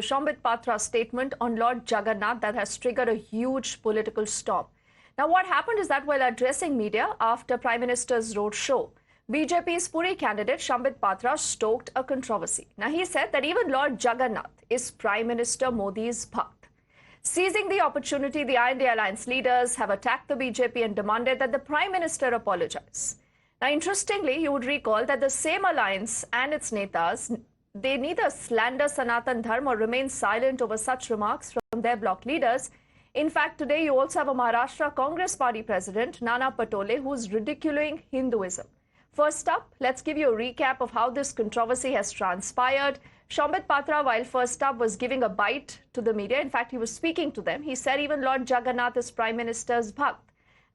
Shambit Patra's statement on Lord Jagannath that has triggered a huge political storm. Now, what happened is that while addressing media after Prime Minister's roadshow, BJP's Puri candidate Shambit Patra stoked a controversy. Now, he said that even Lord Jagannath is Prime Minister Modi's bhakt. Seizing the opportunity, the INDA alliance leaders have attacked the BJP and demanded that the Prime Minister apologize. Now, interestingly, you would recall that the same alliance and its netas, they neither slander Sanatan Dharma or remain silent over such remarks from their bloc leaders. In fact, today you also have a Maharashtra Congress Party President, Nana Patole, who is ridiculing Hinduism. First up, let's give you a recap of how this controversy has transpired. Shambit Patra, while first up, was giving a bite to the media. In fact, he was speaking to them. He said even Lord Jagannath is Prime Minister's bhakt.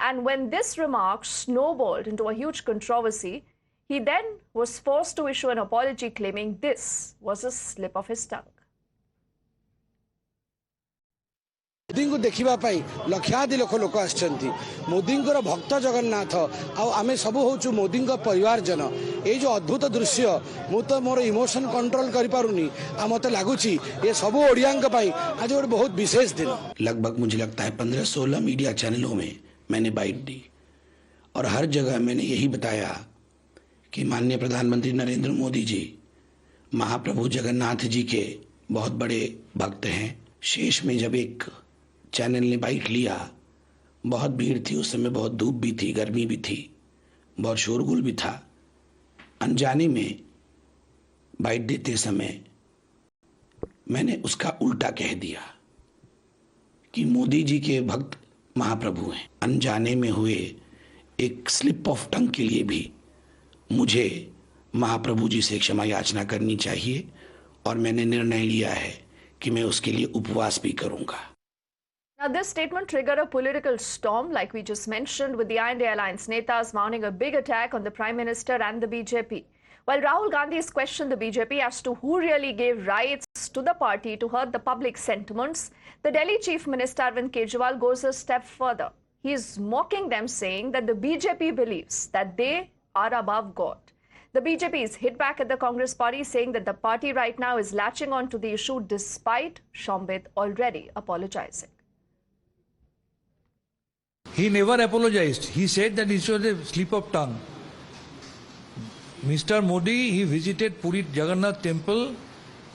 And when this remark snowballed into a huge controversy, he then was forced to issue an apology claiming this was a slip of his tongue. Modi को देखा लक्षाधि लोक आसछन्ति मोदी भक्त जगन्नाथ आमे सब होचु मोदी परिवार जन ये जो अद्भुत दृश्य मु तो मोर इमोशन कंट्रोल करि पारुनी आ मते लागुची ये सब ओडियांक पई आज एक बहुत विशेष दिन। लगभग मुझे लगता है 15-16 मीडिया चैनलों में मैंने बाइट दी और हर जगह मैंने यही बताया कि माननीय प्रधानमंत्री नरेंद्र मोदी जी महाप्रभु जगन्नाथ जी के बहुत बड़े भक्त हैं। शेष में जब एक चैनल ने बाइट लिया, बहुत भीड़ थी उस समय, बहुत धूप भी थी, गर्मी भी थी, बहुत शोरगुल भी था। अनजाने में बाइट देते समय मैंने उसका उल्टा कह दिया कि मोदी जी के भक्त महाप्रभु हैं। अनजाने में हुए एक स्लिप ऑफ टंग के लिए भी मुझे महाप्रभु जी से क्षमा याचना करनी चाहिए और मैंने निर्णय लिया है कि मैं उसके लिए उपवास भी करूंगा। Now, this statement triggered a political storm, like we just mentioned, with the INDA alliance netas mounting a big attack on the Prime Minister and the BJP. While Rahul Gandhi has questioned the BJP as to who really gave rights to the party to hurt the public sentiments, the Delhi Chief Minister Arvind Kejriwal goes a step further. He is mocking them, saying that the BJP believes that they are above God. The BJP is hit back at the Congress party, saying that the party right now is latching on to the issue despite Shambit already apologizing. He never apologized. He said that it was a slip of tongue. Mr. Modi, he visited Puri Jagannath temple.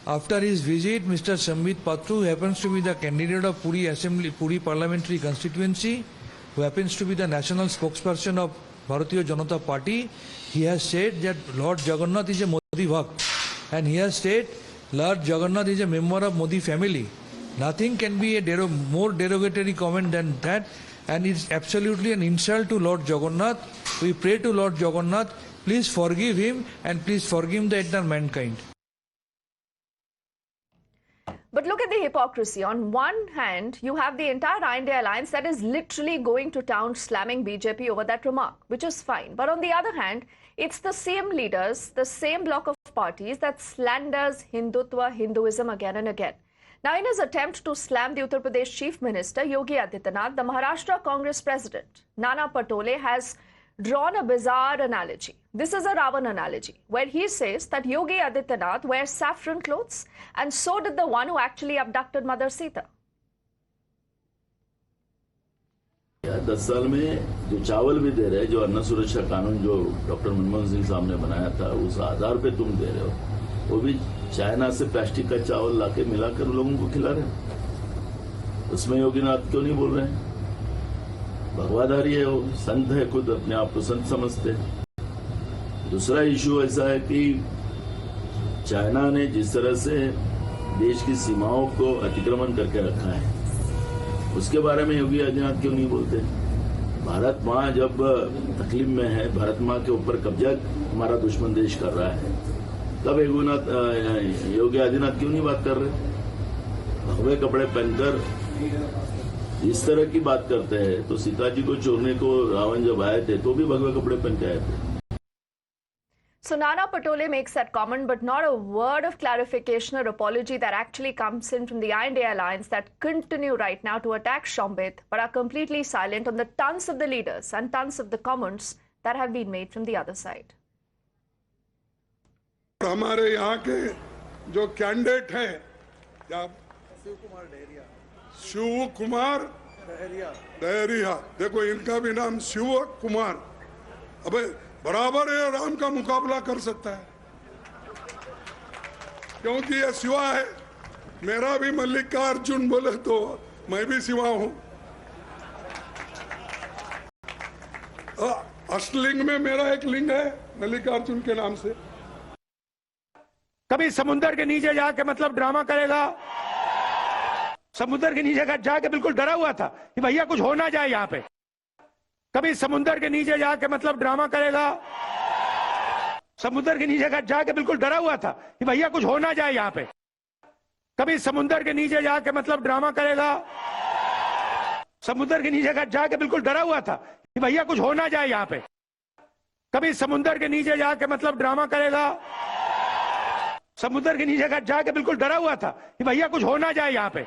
After his visit, Mr. Shambit Patra, who happens to be the candidate of Puri Assembly, Puri Parliamentary Constituency, who happens to be the national spokesperson of Bharatiya Janata Party, he has said that Lord Jagannath is a Modi bhakt. And he has said Lord Jagannath is a member of Modi family. Nothing can be a more derogatory comment than that. And it's absolutely an insult to Lord Jagannath. We pray to Lord Jagannath, please forgive him and please forgive the entire mankind. But look at the hypocrisy. On one hand, you have the entire INDA alliance that is literally going to town slamming BJP over that remark, which is fine. But on the other hand, it's the same leaders, the same bloc of parties that slanders Hindutva, Hinduism again and again. Now, in his attempt to slam the Uttar Pradesh Chief Minister Yogi Adityanath, the Maharashtra Congress President Nana Patole has drawn a bizarre analogy. This is a Ravan analogy, where he says that Yogi Adityanath wears saffron clothes, and so did the one who actually abducted Mother Sita. 10 साल में जो चावल भी दे रहे हैं, जो अन्न सुरक्षा कानून जो डॉक्टर मनमोहन सिंह साहब ने बनाया था, उस आधार पे तुम दे रहे हो, वो भी चाइना से प्लास्टिक का चावल लाके मिलाकर लोगों को खिला रहे हैं। उसमें योगीनाथ क्यों नहीं बोल रहे हैं? भगवाधारी है वो, संत है, खुद अपने आप को संत समझते हैं। दूसरा इशू ऐसा है कि चाइना ने जिस तरह से देश की सीमाओं को अतिक्रमण करके रखा है, उसके बारे में योगी आदित्यनाथ क्यों नहीं बोलते? भारत माँ जब तकलीफ में है, भारत माँ के ऊपर कब्जा हमारा दुश्मन देश कर रहा है, तब योगी आदित्यनाथ क्यों नहीं बात कर रहे? भगवे कपड़े पहनकर इस तरह की बात करते हैं। तो सीता जी को चोरने को रावण जब आए थे तो भी भगवे कपड़े पहन के आए थे। So Nana Patole makes that comment, but not a word of clarification or apology that actually comes in from the INDA alliance that continue right now to attack Shambit, but are completely silent on the tons of the leaders and tons of the comments that have been made from the other side. हमारे यहाँ के जो candidate हैं क्या शिव कुमार दहरिया। देखो इनका भी नाम शिव कुमार। अबे बराबर है, राम का मुकाबला कर सकता है क्योंकि ये शिवा है। मेरा भी मल्लिकार्जुन बोले तो मैं भी शिवा हूं। अष्टलिंग में मेरा एक लिंग है मल्लिकार्जुन के नाम से। कभी समुद्र के नीचे जाके मतलब ड्रामा करेगा। समुद्र के नीचे जाके बिल्कुल डरा हुआ था कि भैया कुछ हो ना जाए यहाँ पे। कभी समुद्र के नीचे जाके मतलब ड्रामा करेगा। समुद्र के नीचे जाके बिल्कुल डरा हुआ था कि भैया कुछ हो ना जाए यहाँ पे। कभी समुद्र के नीचे जाके मतलब ड्रामा करेगा। समुद्र के नीचे जाके बिल्कुल डरा हुआ था कि भैया कुछ हो ना जाए यहाँ पे। कभी समुद्र के नीचे जाके मतलब ड्रामा करेगा। समुद्र के नीचे जाके बिल्कुल डरा हुआ था कि भैया कुछ हो ना जाए यहाँ पे।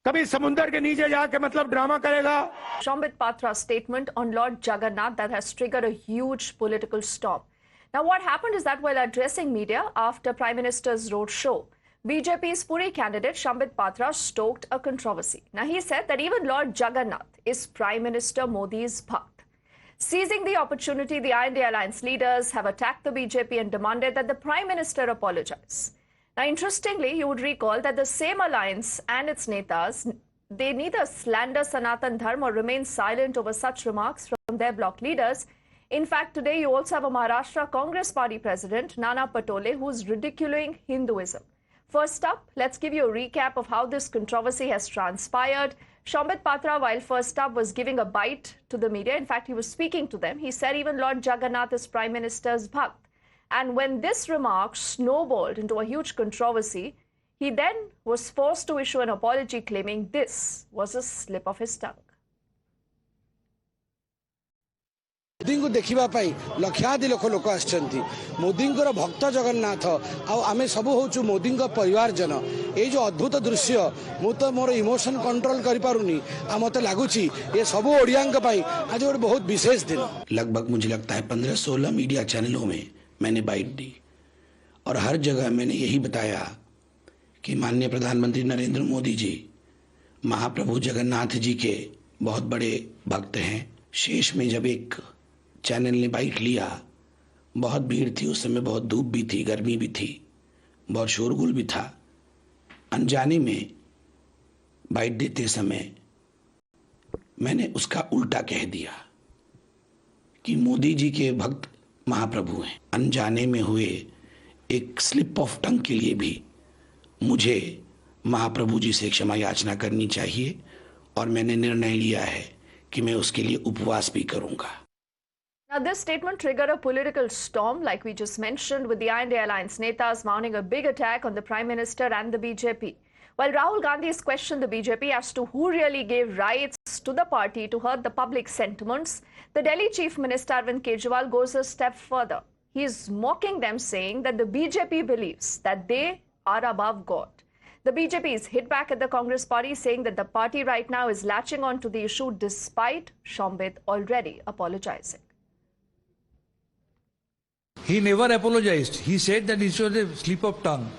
कभी समुद्र के नीचे जाके मतलब ड्रामा करेगा। Shambit Patra's statement on Lord Jagannath that has triggered a huge political storm. Now, what happened is that while addressing media after Prime Minister's roadshow, BJP's Puri candidate Shambit Patra stoked a controversy. Now, he said that even Lord Jagannath is Prime Minister Modi's bhakt. Seizing the opportunity, the INDA alliance leaders have attacked the BJP and demanded that the Prime Minister apologize. Now, interestingly, you would recall that the same alliance and its netas, they neither slander Sanatan Dharma or remain silent over such remarks from their bloc leaders. In fact, today you also have a Maharashtra Congress Party President, Nana Patole, who is ridiculing Hinduism. First up, let's give you a recap of how this controversy has transpired. Shambit Patra, while first up, was giving a bite to the media. In fact, he was speaking to them. He said even Lord Jagannath is Prime Minister's bhakt. And when this remark snowballed into a huge controversy, he then was forced to issue an apology claiming this was a slip of his tongue. Modi को देखा लक्षाधि लक्ष लोक आसछंती। मोदी भक्त जगन्नाथ आम सब हूँ मोदी परिवारजन। ये जो अद्भुत दृश्य मु तो मोर इमोशन कंट्रोल कर पारुनी। मत लगुच ये सब ओडिया आज गोटे बहुत विशेष दिन। लगभग मुझे लगता है 15-16 मीडिया चैनलों में मैंने बाइट दी और हर जगह मैंने यही बताया कि माननीय प्रधानमंत्री नरेंद्र मोदी जी महाप्रभु जगन्नाथ जी के बहुत बड़े भक्त हैं। शेष में जब एक चैनल ने बाइट लिया, बहुत भीड़ थी उस समय, बहुत धूप भी थी, गर्मी भी थी, बहुत शोरगुल भी था। अनजाने में बाइट देते समय मैंने उसका उल्टा कह दिया कि मोदी जी के भक्त महाप्रभु हैं। अनजाने में हुए एक स्लिप ऑफ टंग के लिए भी मुझे महाप्रभु जी से क्षमा याचना करनी चाहिए और मैंने निर्णय लिया है कि मैं उसके लिए उपवास भी करूंगा। Now, this statement triggered a political storm, like we just mentioned, with the INDA alliance netas mounting a big attack on the Prime Minister and the BJP. While Rahul Gandhi has questioned the BJP as to who really gave rights to the party to hurt the public sentiments, the Delhi Chief Minister Arvind Kejriwal goes a step further. He is mocking them, saying that the BJP believes that they are above God. The BJP is hit back at the Congress party, saying that the party right now is latching on to the issue despite Shambit already apologizing. He never apologized. He said that it was a slip of tongue.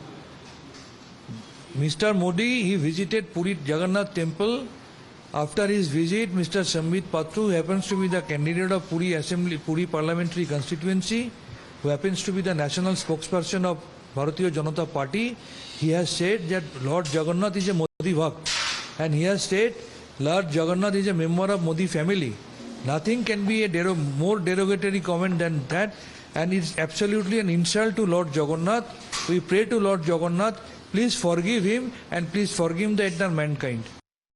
Mr. Modi, he visited Puri Jagannath temple. After his visit, Mr. Shambit Patra, who happens to be the candidate of Puri Assembly, Puri Parliamentary Constituency, who happens to be the national spokesperson of Bharatiya Janata Party, he has said that Lord Jagannath is a Modi bhakt. And he has said Lord Jagannath is a member of Modi family. Nothing can be a more derogatory comment than that. And it's absolutely an insult to Lord Jagannath. We pray to Lord Jagannath, please forgive him and please forgive the entire mankind.